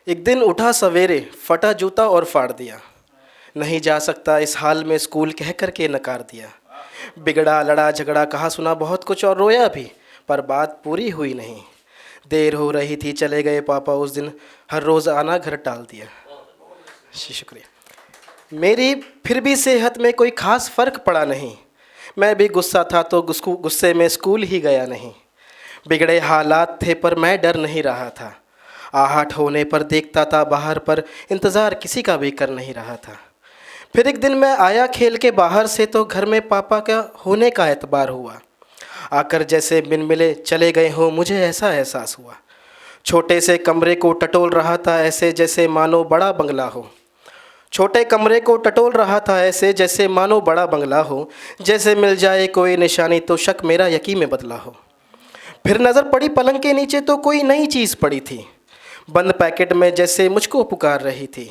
एक दिन उठा सवेरे, फटा जूता और फाड़ दिया। नहीं जा सकता इस हाल में स्कूल कह कर के नकार दिया। बिगड़ा लड़ा झगड़ा कहा सुना बहुत कुछ और रोया भी, पर बात पूरी हुई नहीं। देर हो रही थी चले गए पापा उस दिन, हर रोज़ आना घर टाल दिया। शुक्रिया। मेरी फिर भी सेहत में कोई ख़ास फ़र्क पड़ा नहीं। मैं भी गुस्सा था तो गुस्से में स्कूल ही गया नहीं। बिगड़े हालात थे पर मैं डर नहीं रहा था। आहट होने पर देखता था बाहर, पर इंतज़ार किसी का भी कर नहीं रहा था। फिर एक दिन मैं आया खेल के बाहर से तो घर में पापा का होने का एतबार हुआ। आकर जैसे बिन मिले चले गए हों, मुझे ऐसा एहसास हुआ। छोटे से कमरे को टटोल रहा था ऐसे जैसे मानो बड़ा बंगला हो। छोटे कमरे को टटोल रहा था ऐसे जैसे मानो बड़ा बंगला हो। जैसे मिल जाए कोई निशानी तो शक मेरा यकीन में बदला हो। फिर नज़र पड़ी पलंग के नीचे तो कोई नई चीज़ पड़ी थी, बंद पैकेट में जैसे मुझको पुकार रही थी।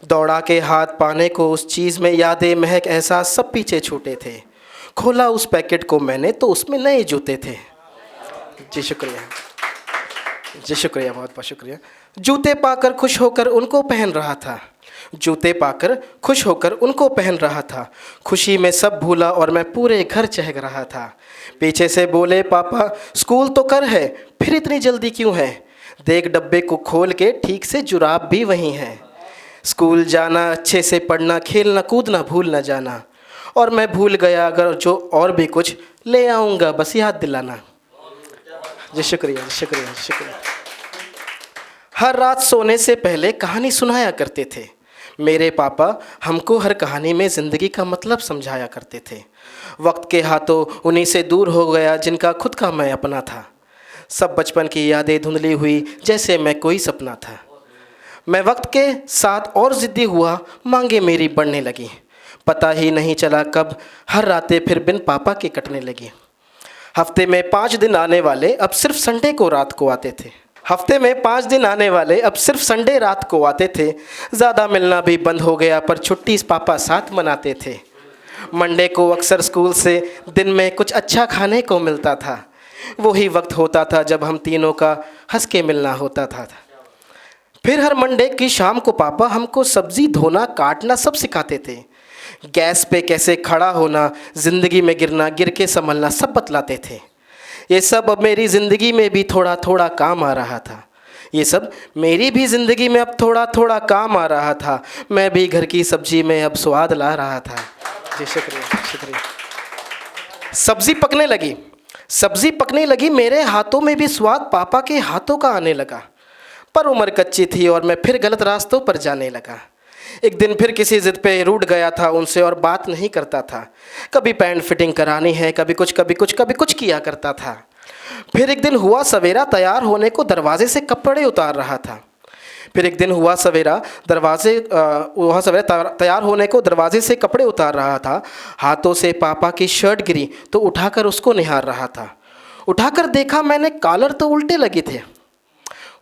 दौड़ा के हाथ पाने को उस चीज़ में यादें महक एहसास सब पीछे छूटे थे। खोला उस पैकेट को मैंने तो उसमें नए जूते थे। जी शुक्रिया, जी शुक्रिया, बहुत बहुत शुक्रिया। जूते पाकर खुश होकर उनको पहन रहा था। जूते पाकर खुश होकर उनको पहन रहा था। खुशी में सब भूला और मैं पूरे घर चहक रहा था। पीछे से बोले पापा स्कूल तो कर है, फिर इतनी जल्दी क्यों है? देख डब्बे को खोल के ठीक से जुराब भी वहीं है। स्कूल जाना, अच्छे से पढ़ना, खेलना कूदना भूल न जाना। और मैं भूल गया अगर जो और भी कुछ ले आऊँगा, बस याद दिलाना। जी शुक्रिया, जी शुक्रिया, जी शुक्रिया। हर रात सोने से पहले कहानी सुनाया करते थे। मेरे पापा हमको हर कहानी में ज़िंदगी का मतलब समझाया करते थे। वक्त के हाथों उन्हीं से दूर हो गया जिनका खुद का मैं अपना था। सब बचपन की यादें धुंधली हुई जैसे मैं कोई सपना था। मैं वक्त के साथ और ज़िद्दी हुआ, मांगे मेरी बढ़ने लगी। पता ही नहीं चला कब हर रातें फिर बिन पापा के कटने लगी। हफ्ते में 5 दिन आने वाले अब सिर्फ संडे को रात को आते थे। हफ्ते में 5 दिन आने वाले अब सिर्फ संडे रात को आते थे। ज़्यादा मिलना भी बंद हो गया पर छुट्टी पापा साथ मनाते थे। मंडे को अक्सर स्कूल से दिन में कुछ अच्छा खाने को मिलता था। वही वक्त होता था जब हम तीनों का हंस के मिलना होता था। फिर हर मंडे की शाम को पापा हमको सब्ज़ी धोना काटना सब सिखाते थे। गैस पे कैसे खड़ा होना, ज़िंदगी में गिरना, गिर के संभलना सब बतलाते थे। ये सब अब मेरी ज़िंदगी में भी थोड़ा थोड़ा काम आ रहा था। ये सब मेरी भी ज़िंदगी में अब थोड़ा थोड़ा काम आ रहा था। मैं भी घर की सब्ज़ी में अब स्वाद ला रहा था। जी शुक्रिया, शुक्रिया। सब्ज़ी पकने लगी, सब्ज़ी पकने लगी, मेरे हाथों में भी स्वाद पापा के हाथों का आने लगा। पर उम्र कच्ची थी और मैं फिर गलत रास्तों पर जाने लगा। एक दिन फिर किसी ज़िद पे रूठ गया था उनसे और बात नहीं करता था। कभी पैंट फिटिंग करानी है, कभी कुछ किया करता था। फिर एक दिन हुआ सवेरा, तैयार होने को दरवाजे से कपड़े उतार रहा था। फिर एक दिन हुआ सवेरा तैयार होने को दरवाजे से कपड़े उतार रहा था। हाथों से पापा की शर्ट गिरी तो उठाकर उसको निहार रहा था। उठाकर देखा मैंने, कॉलर तो उल्टे लगे थे।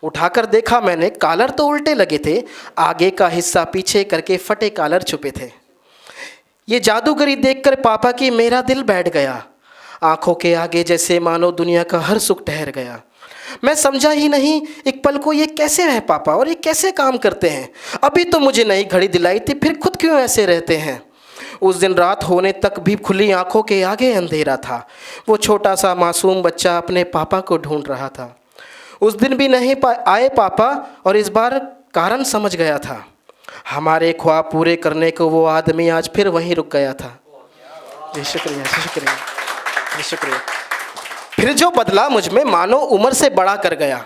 उठाकर देखा मैंने, कॉलर तो उल्टे लगे थे। आगे का हिस्सा पीछे करके फटे कॉलर छुपे थे। ये जादूगरी देखकर पापा की मेरा दिल बैठ गया। आंखों के आगे जैसे मानो दुनिया का हर सुख ठहर गया। मैं समझा ही नहीं एक पल को ये कैसे है पापा और ये कैसे काम करते हैं। अभी तो मुझे नई घड़ी दिलाई थी, फिर खुद क्यों ऐसे रहते हैं। उस दिन रात होने तक भी खुली आंखों के आगे अंधेरा था। वो छोटा सा मासूम बच्चा अपने पापा को ढूंढ रहा था। उस दिन भी नहीं आए पापा और इस बार कारण समझ गया था। हमारे ख्वाब पूरे करने को वो आदमी आज फिर वहीं रुक गया था। जी शुक्रिया, जी शुक्रिया, जी शुक्रिया। फिर जो बदला मुझ में मानो उम्र से बड़ा कर गया।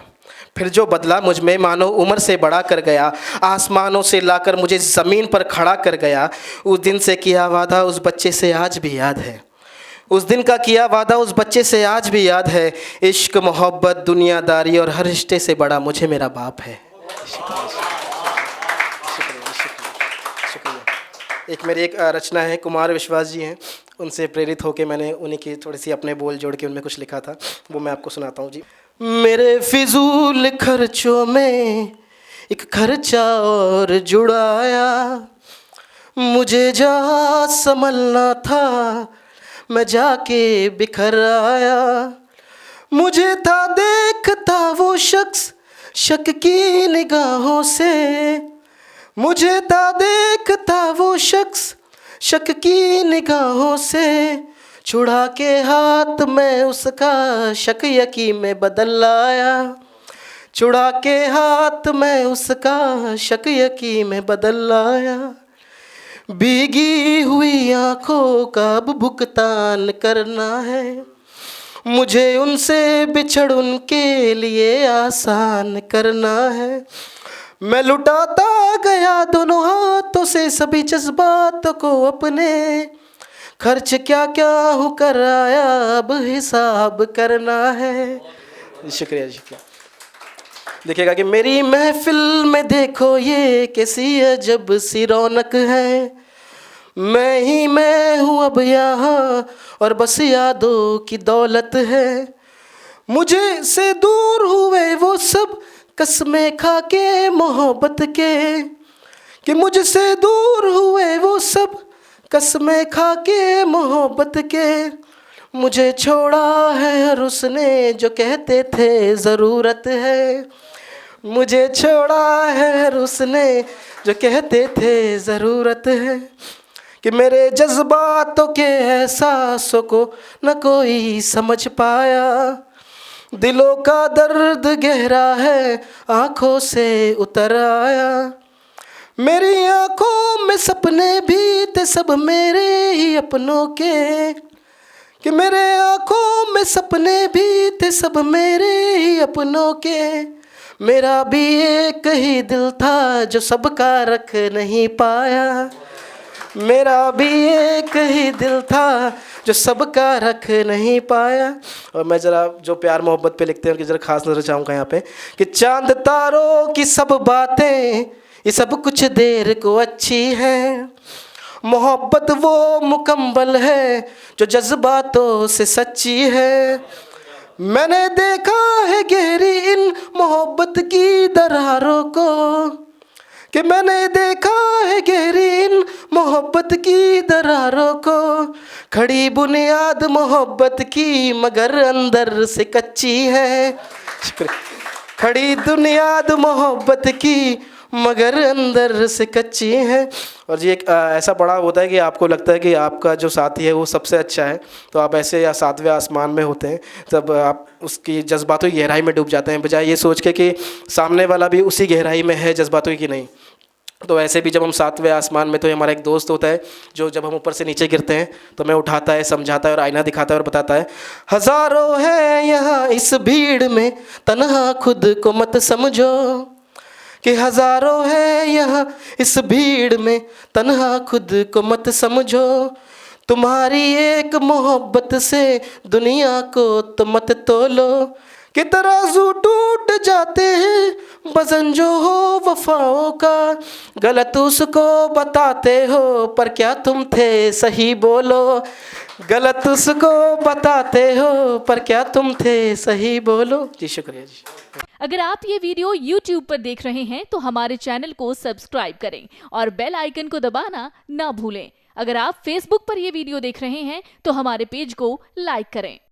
फिर जो बदला मुझ में मानो उम्र से बड़ा कर गया। आसमानों से लाकर मुझे ज़मीन पर खड़ा कर गया। उस दिन से किया वादा उस बच्चे से आज भी याद है। उस दिन का किया वादा उस बच्चे से आज भी याद है। इश्क, मोहब्बत, दुनियादारी और हर रिश्ते से बड़ा मुझे मेरा बाप है। शुक्रिया, शुक्रिया, शुक्रिया। एक मेरी एक रचना है, कुमार विश्वास जी हैं, उनसे प्रेरित होकर मैंने उन्हीं की थोड़ी सी अपने बोल जोड़ के उनमें कुछ लिखा था, वो मैं आपको सुनाता हूँ जी। मेरे फिजूल खर्चों में एक खर्चा और जुड़ाया। मुझे जहाँ संभलना था मैं जाके बिखर आया। मुझे था देखता वो शख्स शक की निगाहों से मुझे था देखता वो शख्स, शक की निगाहों से छुड़ा के हाथ में उसका शक यकी में बदल लाया, छुड़ा के हाथ में उसका शक यकी में बदल लाया। भीगी हुई आंखों का अब भुगतान करना है, मुझे उनसे बिछड़ उनके लिए आसान करना है। मैं लुटाता गया दोनों हाथों से सभी जज्बातों को अपने, खर्च क्या क्या हूँ कर आया अब हिसाब करना है। शुक्रिया शुक्रिया। देखिएगा कि मेरी महफिल में देखो ये कैसी अजब सी रौनक है, मैं ही मैं हूँ अब यहाँ और बस यादों की दौलत है। मुझे से दूर हुए वो सब कसमें खा के मोहब्बत के, कि मुझसे दूर हुए वो सब कसमें खा के मोहब्बत के। मुझे छोड़ा है हर उसने जो कहते थे ज़रूरत है, मुझे छोड़ा है हर उसने जो कहते थे ज़रूरत है। कि मेरे जज्बातों के एहसासों को न कोई समझ पाया, दिलों का दर्द गहरा है आँखों से उतर आया। मेरी आँखों में सपने भी थे सब मेरे ही अपनों के, कि मेरे आँखों में सपने भी थे सब मेरे ही अपनों के। मेरा भी एक ही दिल था जो सबका रख नहीं पाया, मेरा भी एक ही दिल था जो सबका रख नहीं पाया। और मैं ज़रा जो प्यार मोहब्बत पे लिखते हैं उनकी ज़रा खास नजर चाहूँगा यहाँ पे, कि चांद तारों की सब बातें ये सब कुछ देर को अच्छी है, मोहब्बत वो मुकम्मल है जो जज्बातों से सच्ची है। मैंने देखा है गहरी इन मोहब्बत की दरारों को, कि मैंने देखा है गहरी इन मोहब्बत की दरारों को। खड़ी बुनियाद मोहब्बत की मगर अंदर से कच्ची है, खड़ी बुनियाद मोहब्बत की मगर अंदर से कच्ची है। और जी एक ऐसा बड़ा होता है कि आपको लगता है कि आपका जो साथी है वो सबसे अच्छा है, तो आप ऐसे या सातवें आसमान में होते हैं तब आप उसकी जज्बातों की गहराई में डूब जाते हैं, बजाय ये सोच के कि सामने वाला भी उसी गहराई में है जज्बातों की नहीं। तो ऐसे भी जब हम सातवें आसमान में, तो हमारा एक दोस्त होता है जो जब हम ऊपर से नीचे गिरते हैं तो हमें उठाता है, समझाता है और आईना दिखाता है और बताता है, हज़ारों है यहाँ इस भीड़ में तन्हा खुद को मत समझो, कि हज़ारों है यहाँ इस भीड़ में तन्हा खुद को मत समझो। तुम्हारी एक मोहब्बत से दुनिया को तो मत तोलो, कि तराजू टूट जाते हैं वज़न जो हो वफ़ाओं का। गलत उसको बताते हो पर क्या तुम थे सही बोलो, गलत उसको बताते हो पर क्या तुम थे सही बोलो। जी शुक्रिया जी। अगर आप ये वीडियो YouTube पर देख रहे हैं तो हमारे चैनल को सब्सक्राइब करें और बेल आइकन को दबाना ना भूलें। अगर आप Facebook पर ये वीडियो देख रहे हैं तो हमारे पेज को लाइक करें।